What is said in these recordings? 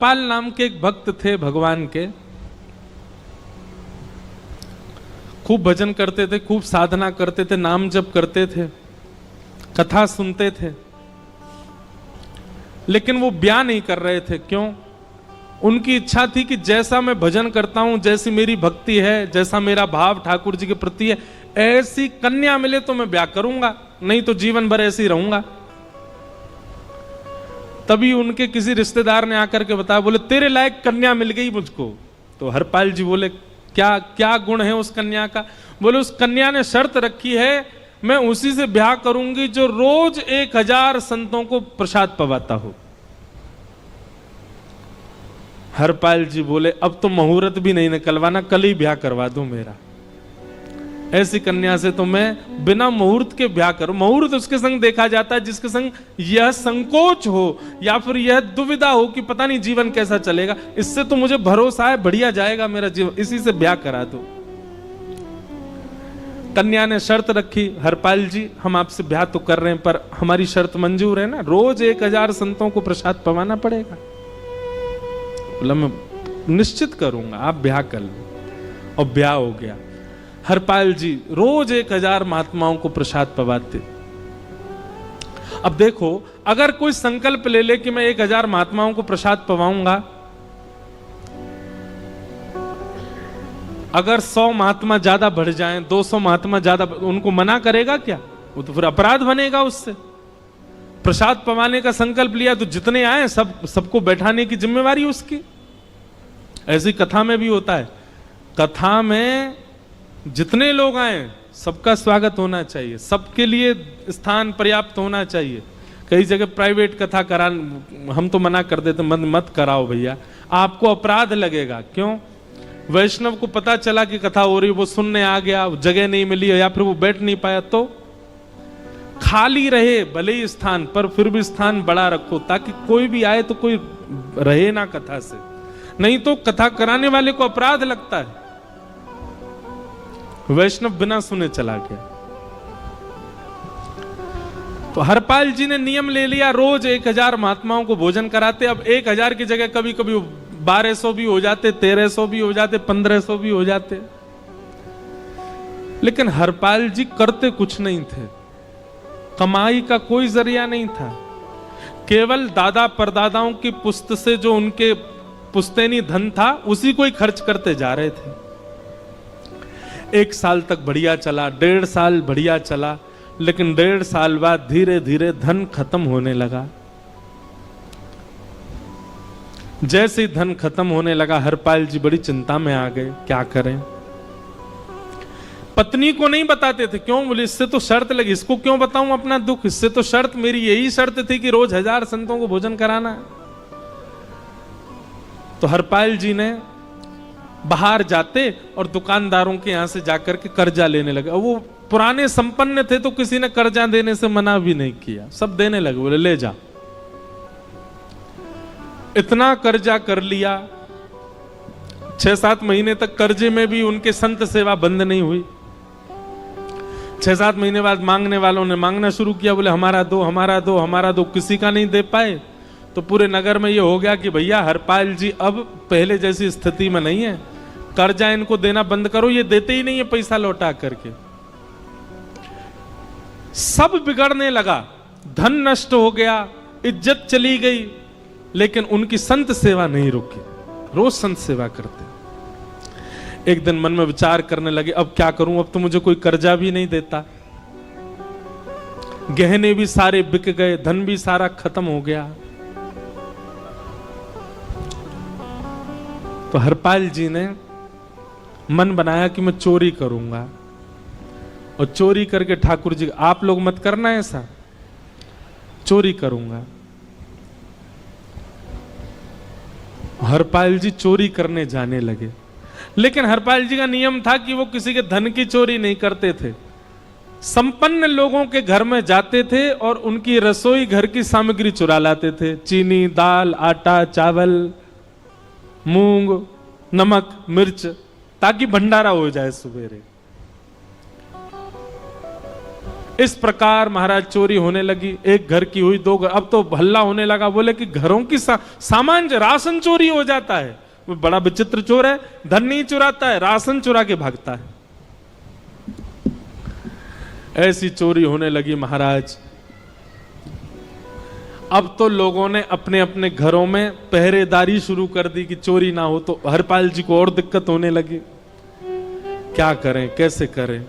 पाल नाम के एक भक्त थे भगवान के, खूब भजन करते थे, खूब साधना करते थे, नाम जप करते थे, कथा सुनते थे, लेकिन वो ब्याह नहीं कर रहे थे। क्यों? उनकी इच्छा थी कि जैसा मैं भजन करता हूं, जैसी मेरी भक्ति है, जैसा मेरा भाव ठाकुर जी के प्रति है, ऐसी कन्या मिले तो मैं ब्याह करूंगा, नहीं तो जीवन भर ऐसे ही रहूंगा। तभी उनके किसी रिश्तेदार ने आकर के बताया, बोले तेरे लायक कन्या मिल गई मुझको। तो हरपाल जी बोले क्या क्या गुण है उस कन्या का? बोले उस कन्या ने शर्त रखी है, मैं उसी से ब्याह करूंगी जो रोज 1000 संतों को प्रसाद पवाता हो। हरपाल जी बोले अब तो मुहूर्त भी नहीं निकलवाना, कल ही ब्याह करवा दो मेरा। ऐसी कन्या से तो मैं बिना मुहूर्त के ब्याह करूं। मुहूर्त उसके संग देखा जाता है जिसके संग यह संकोच हो या फिर यह दुविधा हो कि पता नहीं जीवन कैसा चलेगा। इससे तो मुझे भरोसा है बढ़िया जाएगा मेरा जीवन, इसी से ब्याह करा दो। कन्या ने शर्त रखी, हरपाल जी हम आपसे ब्याह तो कर रहे हैं पर हमारी शर्त मंजूर है ना, रोज 1000 संतों को प्रसाद पवाना पड़ेगा। बोला मैं निश्चित करूंगा, आप ब्याह कर लो। और ब्याह हो गया। हरपाल जी रोज 1000 महात्माओं को प्रसाद पवाते। अब देखो, अगर कोई संकल्प ले ले कि मैं 1000 महात्माओं को प्रसाद पवाऊंगा, अगर 100 महात्मा ज्यादा बढ़ जाएं, 200 महात्मा ज्यादा, उनको मना करेगा क्या? वो तो फिर अपराध बनेगा उससे। प्रसाद पवाने का संकल्प लिया तो जितने आए सबको बैठाने की जिम्मेवारी उसकी। ऐसी कथा में भी होता है, कथा में जितने लोग आए सबका स्वागत होना चाहिए, सबके लिए स्थान पर्याप्त होना चाहिए। कई जगह प्राइवेट कथा करा, हम तो मना कर देते, मत कराओ भैया, आपको अपराध लगेगा। क्यों? वैष्णव को पता चला कि कथा हो रही, वो सुनने आ गया, जगह नहीं मिली या फिर वो बैठ नहीं पाया, तो खाली रहे भले ही स्थान, पर फिर भी स्थान बड़ा रखो ताकि कोई भी आए तो कोई रहे ना कथा से, नहीं तो कथा कराने वाले को अपराध लगता है। वैष्णव बिना सुने चला गया। तो हरपाल जी ने नियम ले लिया, रोज 1000 महात्माओं को भोजन कराते। अब 1000 की जगह कभी कभी 1200 भी हो जाते, 1300 भी हो जाते, 1500 भी हो जाते, लेकिन हरपाल जी करते कुछ नहीं थे। कमाई का कोई जरिया नहीं था, केवल दादा परदादाओं की पुश्त से जो उनके पुश्तैनी धन था उसी को ही खर्च करते जा रहे थे। 1 साल तक बढ़िया चला, 1.5 साल बढ़िया चला, लेकिन 1.5 साल बाद धीरे धीरे धन खत्म होने लगा। जैसे ही धन खत्म होने लगा, हरपाल जी बड़ी चिंता में आ गए, क्या करें। पत्नी को नहीं बताते थे। क्यों? बोले इससे तो शर्त लगी, इसको क्यों बताऊं अपना दुख, इससे तो शर्त मेरी यही शर्त थी कि रोज 1000 संतों को भोजन कराना। तो हरपाल जी ने बाहर जाते और दुकानदारों के यहां से जाकर के कर्जा लेने लगे। वो पुराने संपन्न थे तो किसी ने कर्जा देने से मना भी नहीं किया, सब देने लगे, बोले ले जा। इतना कर्जा कर लिया, 6-7 महीने तक कर्जे में भी उनके संत सेवा बंद नहीं हुई। 6-7 महीने बाद मांगने वालों ने मांगना शुरू किया, बोले हमारा दो, हमारा दो, हमारा दो। किसी का नहीं दे पाए तो पूरे नगर में ये हो गया कि भैया हरपाल जी अब पहले जैसी स्थिति में नहीं है, कर्जा इनको देना बंद करो, ये देते ही नहीं है पैसा लौटा करके। सब बिगड़ने लगा, धन नष्ट हो गया, इज्जत चली गई, लेकिन उनकी संत सेवा नहीं रुकी, रोज संत सेवा करते। एक दिन मन में विचार करने लगे, अब क्या करूं, अब तो मुझे कोई कर्जा भी नहीं देता, गहने भी सारे बिक गए, धन भी सारा खत्म हो गया। तो हरपाल जी ने मन बनाया कि मैं चोरी करूंगा, और चोरी करके ठाकुर जी, आप लोग मत करना ऐसा, चोरी करूंगा। हरपाल जी चोरी करने जाने लगे, लेकिन हरपाल जी का नियम था कि वो किसी के धन की चोरी नहीं करते थे। संपन्न लोगों के घर में जाते थे और उनकी रसोई घर की सामग्री चुरा लाते थे, चीनी, दाल, आटा, चावल, मूंग, नमक, मिर्च, ताकि भंडारा हो जाए सवेरे। इस प्रकार महाराज चोरी होने लगी। एक घर की हुई, दो घर, अब तो हल्ला होने लगा। बोले कि घरों की सामान राशन चोरी हो जाता है। वो बड़ा विचित्र चोर है, धन नहीं चुराता है, राशन चुरा के भागता है। ऐसी चोरी होने लगी महाराज। अब तो लोगों ने अपने अपने घरों में पहरेदारी शुरू कर दी कि चोरी ना हो। तो हरपाल जी को और दिक्कत होने लगी, क्या करें, कैसे करें।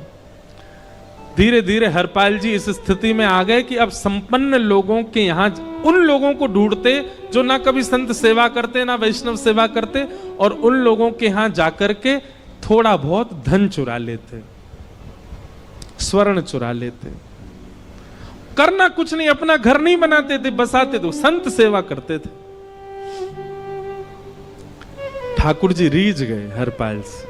धीरे धीरे हरपाल जी इस स्थिति में आ गए कि अब संपन्न लोगों के यहां उन लोगों को ढूंढते जो ना कभी संत सेवा करते ना वैष्णव सेवा करते, और उन लोगों के यहां जाकर के थोड़ा बहुत धन चुरा लेते, स्वर्ण चुरा लेते। करना कुछ नहीं, अपना घर नहीं बनाते थे, बसाते थे, संत सेवा करते थे। ठाकुर जी रीझ गए हरपाल से।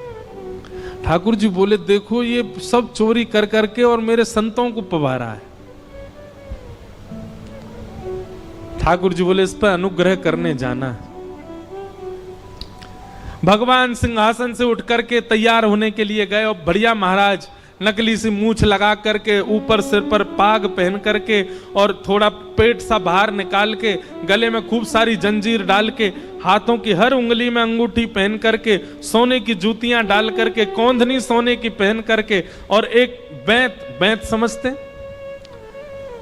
ठाकुर जी बोले, देखो ये सब चोरी कर करके और मेरे संतों को पवारा है। ठाकुर जी बोले, इस पर अनुग्रह करने जाना है। भगवान सिंहासन से उठ करके तैयार होने के लिए गए और बढ़िया महाराज नकली सी मूछ लगा करके, ऊपर सिर पर पाग पहन करके और थोड़ा पेट सा बाहर निकाल के, गले में खूब सारी जंजीर डाल के, हाथों की हर उंगली में अंगूठी पहन करके, सोने की जूतियां डाल करके, कौंधनी सोने की पहन करके, और एक बैंत समझते,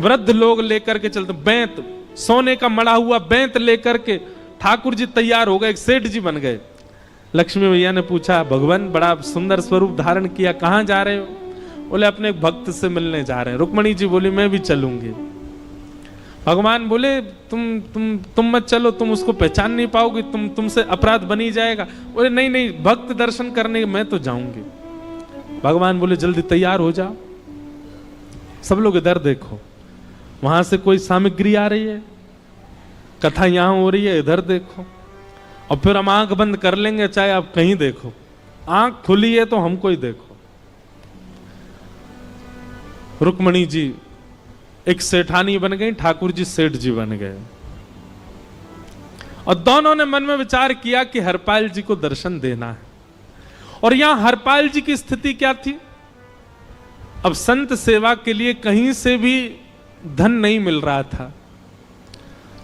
वृद्ध लोग लेकर के चलते, बैंत, सोने का मड़ा हुआ बैंत लेकर के ठाकुर जी तैयार हो गए, एक सेठ जी बन गए। लक्ष्मी भैया ने पूछा, भगवान बड़ा सुंदर स्वरूप धारण किया, कहां जा रहे हो? बोले, अपने भक्त से मिलने जा रहे हैं। रुक्मणी जी बोली, मैं भी चलूंगी। भगवान बोले, तुम मत चलो, तुम उसको पहचान नहीं पाओगे, तुमसे अपराध बनी जाएगा। बोले, नहीं नहीं, भक्त दर्शन करने मैं तो जाऊंगी। भगवान बोले, जल्दी तैयार हो जाओ। सब लोग इधर देखो, वहां से कोई सामग्री आ रही है, कथा यहां हो रही है, इधर देखो, और फिर हम आंख बंद कर लेंगे, चाहे आप कहीं देखो। आंख खुली है तो हमको ही देखो। रुक्मणी जी एक सेठानी बन गई, ठाकुर जी सेठ जी बन गए। और दोनों ने मन में विचार किया कि हरपाल जी को दर्शन देना है। और यहां हरपाल जी की स्थिति क्या थी? अब संत सेवा के लिए कहीं से भी धन नहीं मिल रहा था।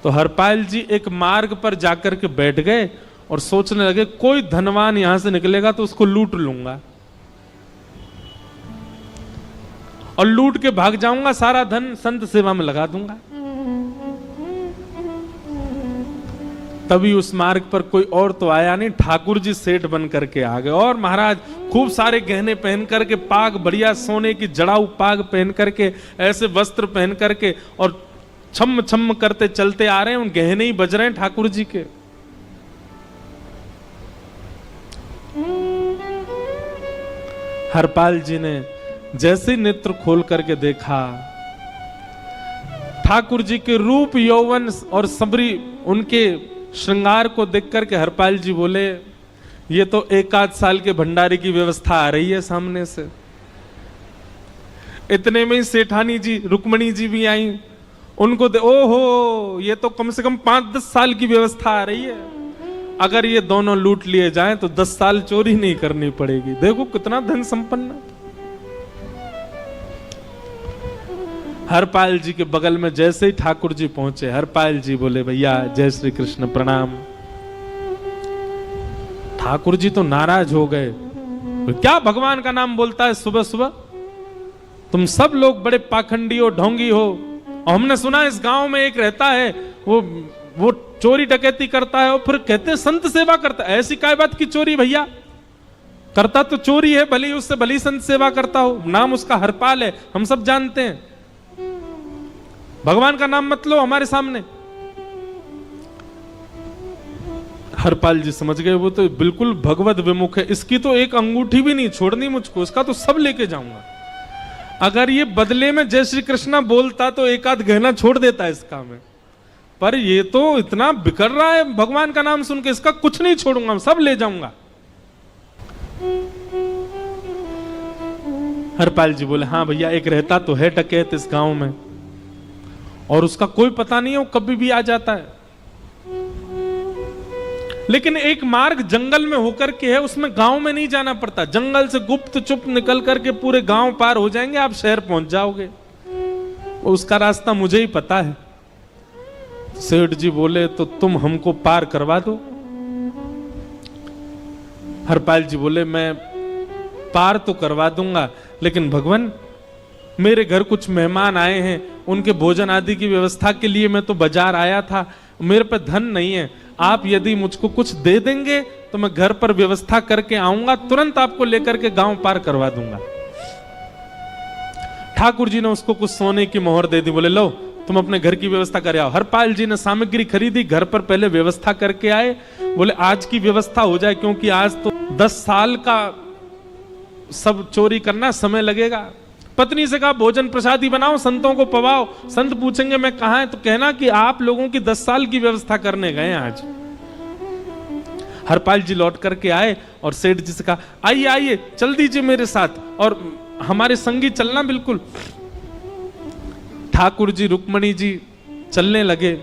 तो हरपाल जी एक मार्ग पर जाकर के बैठ गए और सोचने लगे, कोई धनवान यहां से निकलेगा तो उसको लूट लूंगा और लूट के भाग जाऊंगा, सारा धन संत सेवा में लगा दूंगा। तभी उस मार्ग पर कोई और तो आया नहीं, ठाकुर जी सेठ बन करके आ गए। और महाराज खूब सारे गहने पहन करके, पाग बढ़िया सोने की जड़ाऊ पाग पहन करके, ऐसे वस्त्र पहन करके, और छम छम करते चलते आ रहे हैं। उन गहने ही बज रहे हैं ठाकुर जी के। हरपाल जी ने जैसे नेत्र खोल करके देखा, ठाकुर जी के रूप यौवन और सबरी उनके श्रृंगार को देख करके हरपाल जी बोले, ये तो एक आध साल के भंडारे की व्यवस्था आ रही है सामने से। इतने में ही सेठानी जी, रुक्मणी जी भी आई। उनको ओहो, ये तो कम से कम 5-10 साल की व्यवस्था आ रही है। अगर ये दोनों लूट लिए जाएं तो 10 साल चोरी नहीं करनी पड़ेगी। देखो कितना धन संपन्न। हरपाल जी के बगल में जैसे ही ठाकुर जी पहुंचे, हरपाल जी बोले, भैया जय श्री कृष्ण, प्रणाम। ठाकुर जी तो नाराज हो गए, क्या भगवान का नाम बोलता है सुबह सुबह? तुम सब लोग बड़े पाखंडी हो, ढोंगी हो। और हमने सुना इस गांव में एक रहता है, वो चोरी डकैती करता है और फिर कहते हैं संत सेवा करता है। ऐसी काय बात की चोरी भैया? करता तो चोरी है, भली उससे भली संत सेवा करता हो। नाम उसका हरपाल है, हम सब जानते हैं। भगवान का नाम मत लो हमारे सामने। हरपाल जी समझ गए, वो तो बिल्कुल भगवत विमुख है, इसकी तो एक अंगूठी भी नहीं छोड़नी मुझको, इसका तो सब लेके जाऊंगा। अगर ये बदले में जय श्री कृष्णा बोलता तो एक आध गहना छोड़ देता इसका में, पर ये तो इतना बिखर रहा है भगवान का नाम सुन के, इसका कुछ नहीं छोड़ूंगा, सब ले जाऊंगा। हरपाल जी बोले, हाँ भैया, एक रहता तो है डकैत इस गांव में, और उसका कोई पता नहीं है, वो कभी भी आ जाता है। लेकिन एक मार्ग जंगल में होकर के है, उसमें गांव में नहीं जाना पड़ता। जंगल से गुप्त चुप निकल करके पूरे गांव पार हो जाएंगे, आप शहर पहुंच जाओगे। उसका रास्ता मुझे ही पता है। सेठ जी बोले तो तुम हमको पार करवा दो। हरपाल जी बोले मैं पार तो करवा दूंगा, लेकिन भगवान मेरे घर कुछ मेहमान आए हैं, उनके भोजन आदि की व्यवस्था के लिए मैं तो बाजार आया था, मेरे पे धन नहीं है। आप यदि मुझको कुछ दे देंगे तो मैं घर पर व्यवस्था करके आऊंगा, तुरंत आपको लेकर के गांव पार करवा दूंगा। ठाकुर जी ने उसको कुछ सोने की मोहर दे दी, बोले लो तुम अपने घर की व्यवस्था कर आओ। हरपाल जी ने सामग्री खरीदी, घर पर पहले व्यवस्था करके आए। बोले आज की व्यवस्था हो जाए, क्योंकि आज तो 10 साल का सब चोरी करना, समय लगेगा। पत्नी से कहा भोजन प्रसादी बनाओ, संतों को पवाओ। संत पूछेंगे मैं कहां है, तो कहना कि आप लोगों की 10 साल की व्यवस्था करने गए आज। हरपाल जी लौट करके आए और सेठ जी से कहा आइए आइए चल दीजिए मेरे साथ और हमारे संगी चलना बिल्कुल। ठाकुर जी रुक्मणी जी चलने लगे।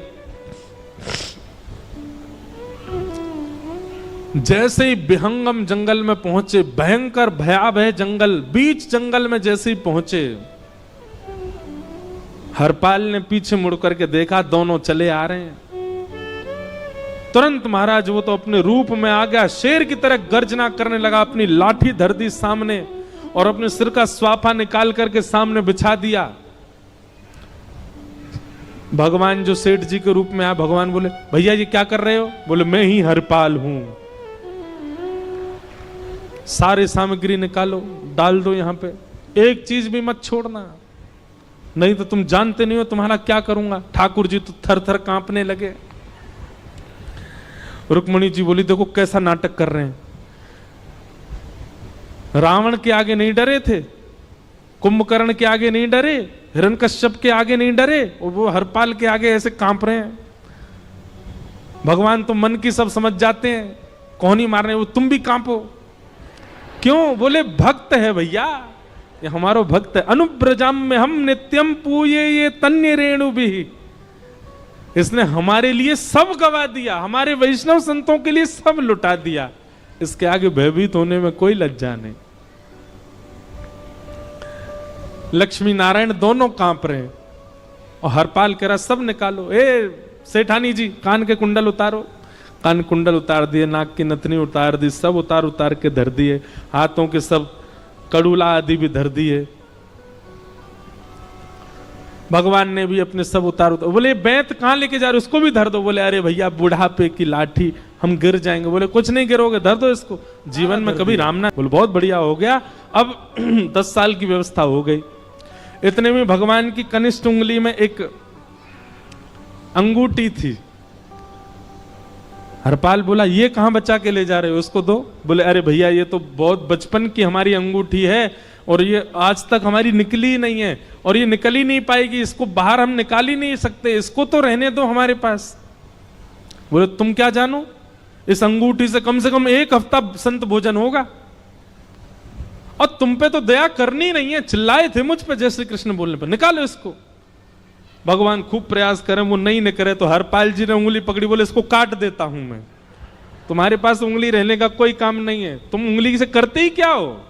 जैसे ही विहंगम जंगल में पहुंचे, भयंकर भयावह जंगल, बीच जंगल में जैसे ही पहुंचे, हरपाल ने पीछे मुड़ करके देखा, दोनों चले आ रहे हैं। तुरंत महाराज वो तो अपने रूप में आ गया, शेर की तरह गर्जना करने लगा, अपनी लाठी धर दी सामने और अपने सिर का स्वाफा निकाल करके सामने बिछा दिया। भगवान जो सेठ जी के रूप में आया, भगवान बोले भैया ये क्या कर रहे हो? बोले मैं ही हरपाल हूं। सारे सामग्री निकालो, डाल दो यहां पे, एक चीज भी मत छोड़ना, नहीं तो तुम जानते नहीं हो तुम्हारा क्या करूंगा। ठाकुर जी तो थर थर कांपने लगे। रुक्मणी जी बोली देखो कैसा नाटक कर रहे हैं, रावण के आगे नहीं डरे थे, कुंभकर्ण के आगे नहीं डरे, हिरण्यकश्यप के आगे नहीं डरे, और वो हरपाल के आगे ऐसे कांप रहे हैं। भगवान तो मन की सब समझ जाते हैं, कौन ही मारने, वो तुम भी कांपो क्यों? बोले भक्त है भैया, ये हमारो भक्त है। अनुब्रजाम में हम नित्यम पूये ये तन्य रेणु भी, इसने हमारे लिए सब गवा दिया, हमारे वैष्णव संतों के लिए सब लुटा दिया, इसके आगे भयभीत होने में कोई लज्जा नहीं। लक्ष्मी नारायण दोनों कांप रहे हैं और हरपाल कह रहा सब निकालो। ए सेठानी जी कान के कुंडल उतारो। कान कुंडल उतार दिए, नाक की नथनी उतार दी, सब उतार उतार के धर दिए, हाथों के सब कड़ूला आदि भी धर दिए। भगवान ने भी अपने सब उतार। बोले बैंत कहां लेके जा रहे, उसको भी धर दो। बोले अरे भैया बुढ़ापे की लाठी, हम गिर जाएंगे। बोले कुछ नहीं गिरोगे, धर दो इसको, जीवन में कभी राम ना। बोले बहुत बढ़िया हो गया, अब 10 साल की व्यवस्था हो गई। इतने में भगवान की कनिष्ठ उंगली में एक अंगूठी थी। हरपाल बोला ये कहां बचा के ले जा रहे हो, उसको दो। बोले अरे भैया ये तो बहुत बचपन की हमारी अंगूठी है और ये आज तक हमारी निकली ही नहीं है और ये निकल ही नहीं पाएगी, इसको बाहर हम निकाल ही नहीं सकते, इसको तो रहने दो हमारे पास। बोले तुम क्या जानो, इस अंगूठी से कम 1 हफ्ता संत भोजन होगा और तुम पे तो दया करनी नहीं है। चिल्लाए थे मुझ पे जय श्री कृष्ण बोलने पर, निकालो इसको। भगवान खूब प्रयास करें, वो नहीं निकले तो हरपाल जी ने उंगली पकड़ी, बोले इसको काट देता हूं मैं, तुम्हारे पास उंगली रहने का कोई काम नहीं है, तुम उंगली से करते ही क्या हो।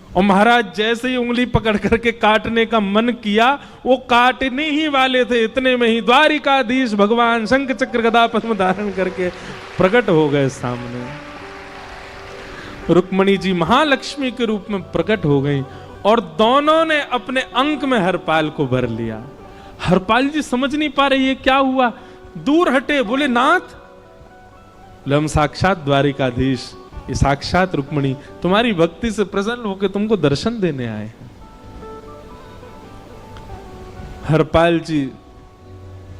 और महाराज जैसे ही उंगली पकड़ करके काटने का मन किया, वो काटने ही वाले थे, इतने में ही द्वारिकाधीश भगवान शंख चक्र गदा पद्म धारण करके प्रकट हो गए सामने। रुक्मणी जी महालक्ष्मी के रूप में प्रकट हो गई और दोनों ने अपने अंक में हरपाल को भर लिया। हरपाल जी समझ नहीं पा रहे ये क्या हुआ, दूर हटे। बोले नाथ, हम साक्षात द्वारिकाधीश, ये साक्षात रुक्मणी तुम्हारी भक्ति से प्रसन्न होकर तुमको दर्शन देने आए हैं। हरपाल जी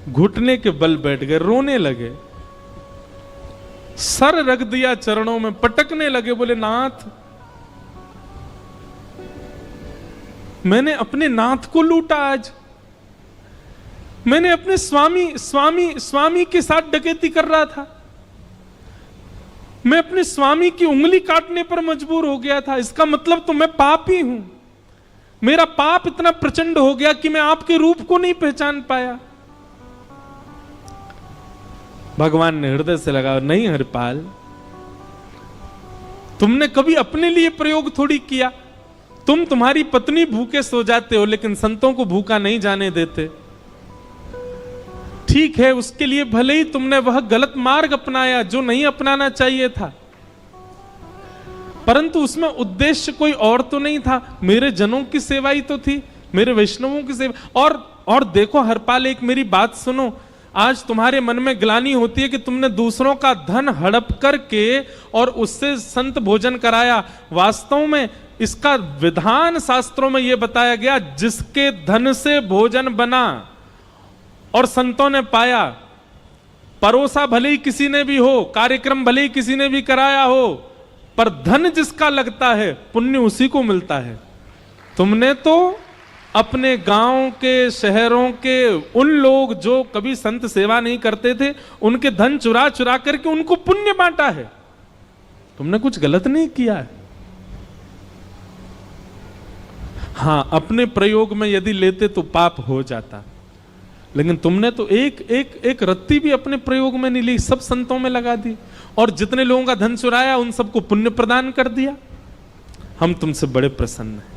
घुटने के बल बैठ गए, रोने लगे, सर रख दिया चरणों में, पटकने लगे। बोले नाथ, मैंने अपने नाथ को लूटा, आज मैंने अपने स्वामी के साथ डकैती कर रहा था, मैं अपने स्वामी की उंगली काटने पर मजबूर हो गया था, इसका मतलब तो मैं पापी हूं। मेरा पाप इतना प्रचंड हो गया कि मैं आपके रूप को नहीं पहचान पाया। भगवान ने हृदय से लगा, नहीं हरपाल, तुमने कभी अपने लिए प्रयोग थोड़ी किया, तुम तुम्हारी पत्नी भूखे सो जाते हो लेकिन संतों को भूखा नहीं जाने देते। ठीक है, उसके लिए भले ही तुमने वह गलत मार्ग अपनाया जो नहीं अपनाना चाहिए था, परंतु उसमें उद्देश्य कोई और तो नहीं था, मेरे जनों की सेवा ही तो थी, मेरे वैष्णवों की सेवा। और देखो हरपाल, एक मेरी बात सुनो, आज तुम्हारे मन में ग्लानि होती है कि तुमने दूसरों का धन हड़प करके और उससे संत भोजन कराया। वास्तव में इसका विधान शास्त्रों में यह बताया गया, जिसके धन से भोजन बना और संतों ने पाया, परोसा भले ही किसी ने भी हो, कार्यक्रम भले ही किसी ने भी कराया हो, पर धन जिसका लगता है पुण्य उसी को मिलता है। तुमने तो अपने गांव के, शहरों के उन लोग जो कभी संत सेवा नहीं करते थे, उनके धन चुरा चुरा करके उनको पुण्य बांटा है। तुमने कुछ गलत नहीं किया है। हां, अपने प्रयोग में यदि लेते तो पाप हो जाता, लेकिन तुमने तो एक रत्ती भी अपने प्रयोग में नहीं ली, सब संतों में लगा दी और जितने लोगों का धन चुराया उन सबको पुण्य प्रदान कर दिया। हम तुमसे बड़े प्रसन्न हैं।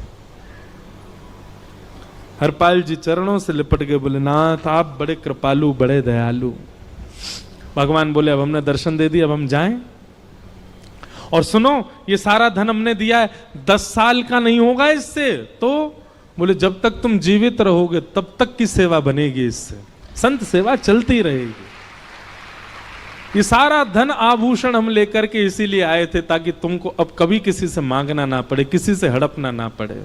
हरपाल जी चरणों से लिपट गए, बोले नाथ आप बड़े कृपालु, बड़े दयालु। भगवान बोले अब हमने दर्शन दे दिया, अब हम जाएं। और सुनो, ये सारा धन हमने दिया है, 10 साल का नहीं होगा इससे। तो बोले जब तक तुम जीवित रहोगे तब तक की सेवा बनेगी, इससे संत सेवा चलती रहेगी। ये सारा धन आभूषण हम लेकर के इसीलिए आए थे ताकि तुमको अब कभी किसी से मांगना ना पड़े, किसी से हड़पना ना पड़े।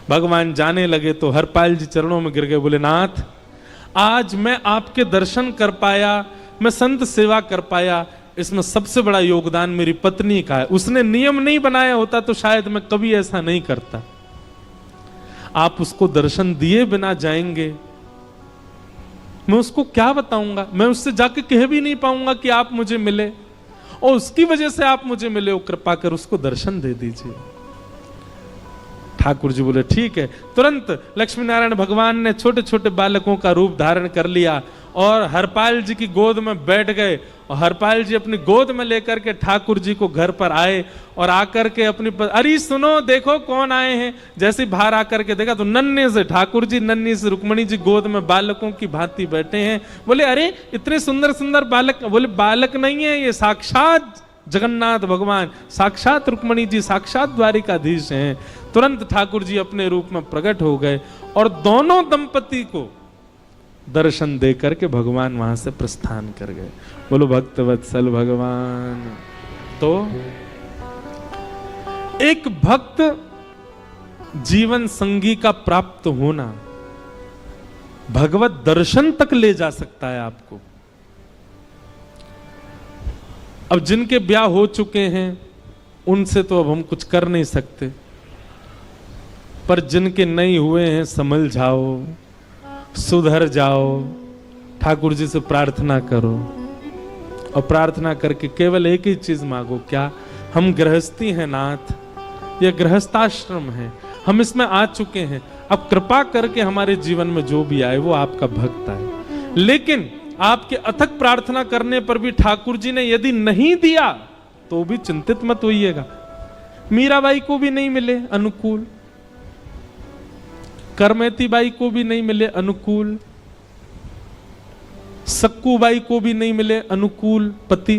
भगवान जाने लगे तो हरपाल जी चरणों में गिर गए, बोले नाथ आज मैं आपके दर्शन कर पाया, मैं संत सेवा कर पाया, इसमें सबसे बड़ा योगदान मेरी पत्नी का है। उसने नियम नहीं बनाया होता तो शायद मैं कभी ऐसा नहीं करता। आप उसको दर्शन दिए बिना जाएंगे, मैं उसको क्या बताऊंगा? मैं उससे जाके कह भी नहीं पाऊंगा कि आप मुझे मिले, और उसकी वजह से आप मुझे मिले हो, कृपा कर उसको दर्शन दे दीजिए। ठाकुर जी बोले ठीक है। तुरंत लक्ष्मी नारायण भगवान ने छोटे छोटे बालकों का रूप धारण कर लिया और हरपाल जी की गोद में बैठ गए, और हरपाल जी अपनी गोद में लेकर के ठाकुर जी को घर पर आए और आकर के अपनी अरे सुनो देखो कौन आए हैं। जैसे बाहर आकर के देखा तो नन्हे से ठाकुर जी, नन्ही से रुक्मणी जी गोद में बालकों की भांति बैठे हैं। बोले अरे इतने सुंदर सुंदर बालक। बोले बालक नहीं है, ये साक्षात जगन्नाथ भगवान, साक्षात रुक्मणी जी, साक्षात द्वारिकाधीश हैं। तुरंत ठाकुर जी अपने रूप में प्रकट हो गए और दोनों दंपति को दर्शन दे करके भगवान वहां से प्रस्थान कर गए। बोलो भक्त वत्सल भगवान। तो एक भक्त जीवन संगी का प्राप्त होना भगवत दर्शन तक ले जा सकता है आपको। अब जिनके ब्याह हो चुके हैं उनसे तो अब हम कुछ कर नहीं सकते, पर जिनके नहीं हुए हैं संभल जाओ, सुधर जाओ, ठाकुर जी से प्रार्थना करो और प्रार्थना करके केवल एक ही चीज मांगो, क्या हम गृहस्थी हैं नाथ, यह गृहस्थाश्रम है, हम इसमें आ चुके हैं, अब कृपा करके हमारे जीवन में जो भी आए वो आपका भक्त आए। लेकिन आपके अथक प्रार्थना करने पर भी ठाकुर जी ने यदि नहीं दिया तो भी चिंतित मत होइएगा। मीराबाई को भी नहीं मिले अनुकूल, करमेती बाई को भी नहीं मिले अनुकूल, सक्कू बाई को भी नहीं मिले अनुकूल पति,